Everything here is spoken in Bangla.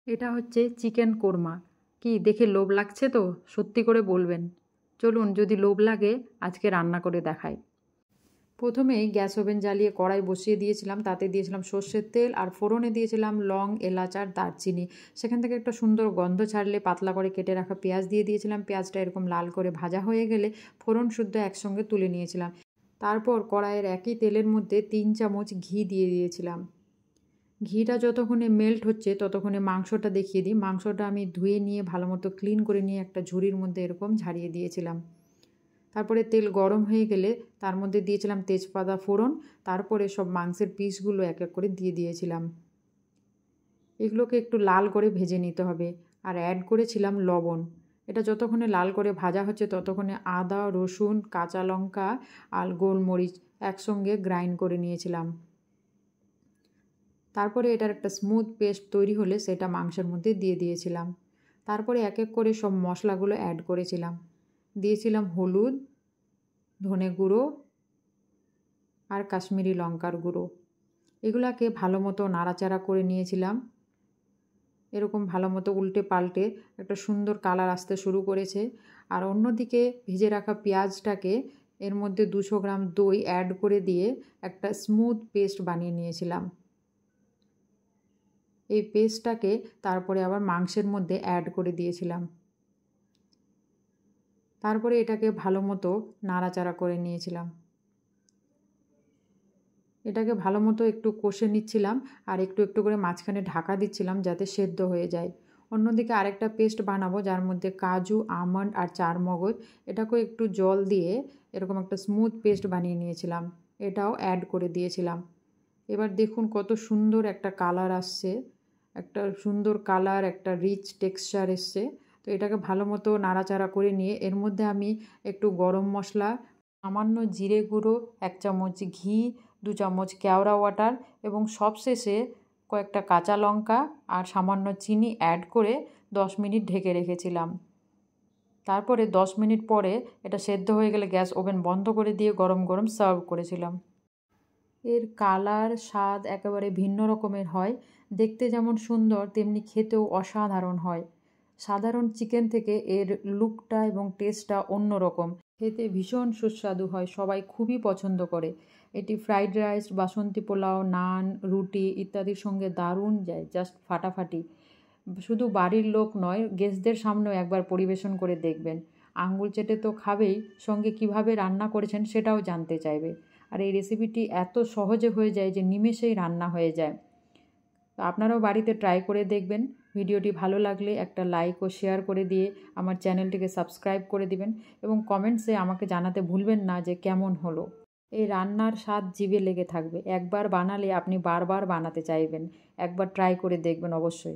এটা হচ্ছে চিকেন কোরমা। কি দেখে লোভ লাগছে তো? সত্যি করে বলবেন। চলুন যদি লোভ লাগে আজকে রান্না করে দেখাই। প্রথমেই গ্যাস ওভেন জ্বালিয়ে কড়াই বসিয়ে দিয়েছিলাম, তাতে দিয়েছিলাম সর্ষের তেল আর ফোড়নে দিয়েছিলাম লং, এলাচ আর দারচিনি। সেখান থেকে একটা সুন্দর গন্ধ ছাড়লে পাতলা করে কেটে রাখা পেঁয়াজ দিয়ে দিয়েছিলাম। পেঁয়াজটা এরকম লাল করে ভাজা হয়ে গেলে ফোড়ন শুদ্ধ একসঙ্গে তুলে নিয়েছিলাম। তারপর কড়াইয়ের একই তেলের মধ্যে 3 চামচ ঘি দিয়ে দিয়েছিলাম। ঘিটা যতক্ষণে মেল্ট হচ্ছে ততক্ষণে মাংসটা দেখিয়ে দিই। মাংসটা আমি ধুয়ে নিয়ে ভালো মতো ক্লিন করে নিয়ে একটা ঝুড়ির মধ্যে এরকম ঝারিয়ে দিয়েছিলাম। তারপরে তেল গরম হয়ে গেলে তার মধ্যে দিয়েছিলাম তেজপাতা ফোড়ন। তারপরে সব মাংসের পিসগুলো এক এক করে দিয়ে দিয়েছিলাম। এগুলোকে একটু লাল করে ভেজে নিতে হবে। আর অ্যাড করেছিলাম লবণ। এটা যতক্ষণে লাল করে ভাজা হচ্ছে ততক্ষণে আদা, রসুন, কাঁচা লঙ্কা আর গোলমরিচ একসঙ্গে গ্রাইন্ড করে নিয়েছিলাম। তারপরে এটার একটা স্মুথ পেস্ট তৈরি হলে সেটা মাংসের মধ্যে দিয়ে দিয়েছিলাম। তারপরে এক এক করে সব মশলাগুলো অ্যাড করেছিলাম। দিয়েছিলাম হলুদ, ধনে গুঁড়ো আর কাশ্মীরি লঙ্কার গুঁড়ো। এগুলাকে ভালো মতো নাড়াচাড়া করে নিয়েছিলাম। এরকম ভালো মতো উল্টে পাল্টে একটা সুন্দর কালার আসতে শুরু করেছে। আর অন্যদিকে ভেজে রাখা পেঁয়াজটাকে এর মধ্যে 200 গ্রাম দই অ্যাড করে দিয়ে একটা স্মুথ পেস্ট বানিয়ে নিয়েছিলাম। এই পেস্টটাকে তারপরে আবার মাংসের মধ্যে অ্যাড করে দিয়েছিলাম। তারপরে এটাকে ভালো মতো নাড়াচাড়া করে নিয়েছিলাম। এটাকে ভালো মতো একটু কষে নিচ্ছিলাম আর একটু একটু করে মাঝখানে ঢাকা দিচ্ছিলাম যাতে সেদ্ধ হয়ে যায়। অন্যদিকে আরেকটা পেস্ট বানাবো যার মধ্যে কাজু, আমন্ড আর চারমগজ এটাকেও একটু জল দিয়ে এরকম একটা স্মুথ পেস্ট বানিয়ে নিয়েছিলাম। এটাও অ্যাড করে দিয়েছিলাম। এবার দেখুন কত সুন্দর একটা কালার আসছে, একটা সুন্দর কালার, একটা রিচ টেক্সচার এসছে। তো এটাকে ভালো মতো নাড়াচাড়া করে নিয়ে এর মধ্যে আমি একটু গরম মশলা, সামান্য জিরে গুঁড়ো, 1 চামচ ঘি, 2 চামচ কেওড়া ওয়াটার এবং সবশেষে কয়েকটা কাঁচা লঙ্কা আর সামান্য চিনি অ্যাড করে 10 মিনিট ঢেকে রেখেছিলাম। তারপরে 10 মিনিট পরে এটা সেদ্ধ হয়ে গেলে গ্যাস ওভেন বন্ধ করে দিয়ে গরম গরম সার্ভ করেছিলাম। এর কালার, স্বাদ একেবারে ভিন্ন রকমের হয়। দেখতে যেমন সুন্দর তেমনি খেতেও অসাধারণ হয়। সাধারণ চিকেন থেকে এর লুকটা এবং টেস্টটা অন্যরকম। খেতে ভীষণ সুস্বাদু হয়, সবাই খুবই পছন্দ করে। এটি ফ্রাইড রাইস, বাসন্তী পোলাও, নান, রুটি ইত্যাদির সঙ্গে দারুণ যায়, জাস্ট ফাটাফাটি। শুধু বাড়ির লোক নয়, গেস্টদের সামনেও একবার পরিবেশন করে দেখবেন। আঙুল চেটে তো খাবেই, সঙ্গে কিভাবে রান্না করেছেন সেটাও জানতে চাইবে। আর এই রেসিপিটি এত সহজে হয়ে যায় যে নিমেষেই রান্না হয়ে যায়। তো আপনারাও বাড়িতে ট্রাই করে দেখবেন। ভিডিওটি ভালো লাগলে একটা লাইক ও শেয়ার করে দিয়ে আমার চ্যানেলটিকে সাবস্ক্রাইব করে দিবেন এবং কমেন্টসে আমাকে জানাতে ভুলবেন না যে কেমন হলো। এই রান্নার স্বাদ জিভে লেগে থাকবে। একবার বানালে আপনি বারবার বানাতে চাইবেন। একবার ট্রাই করে দেখবেন অবশ্যই।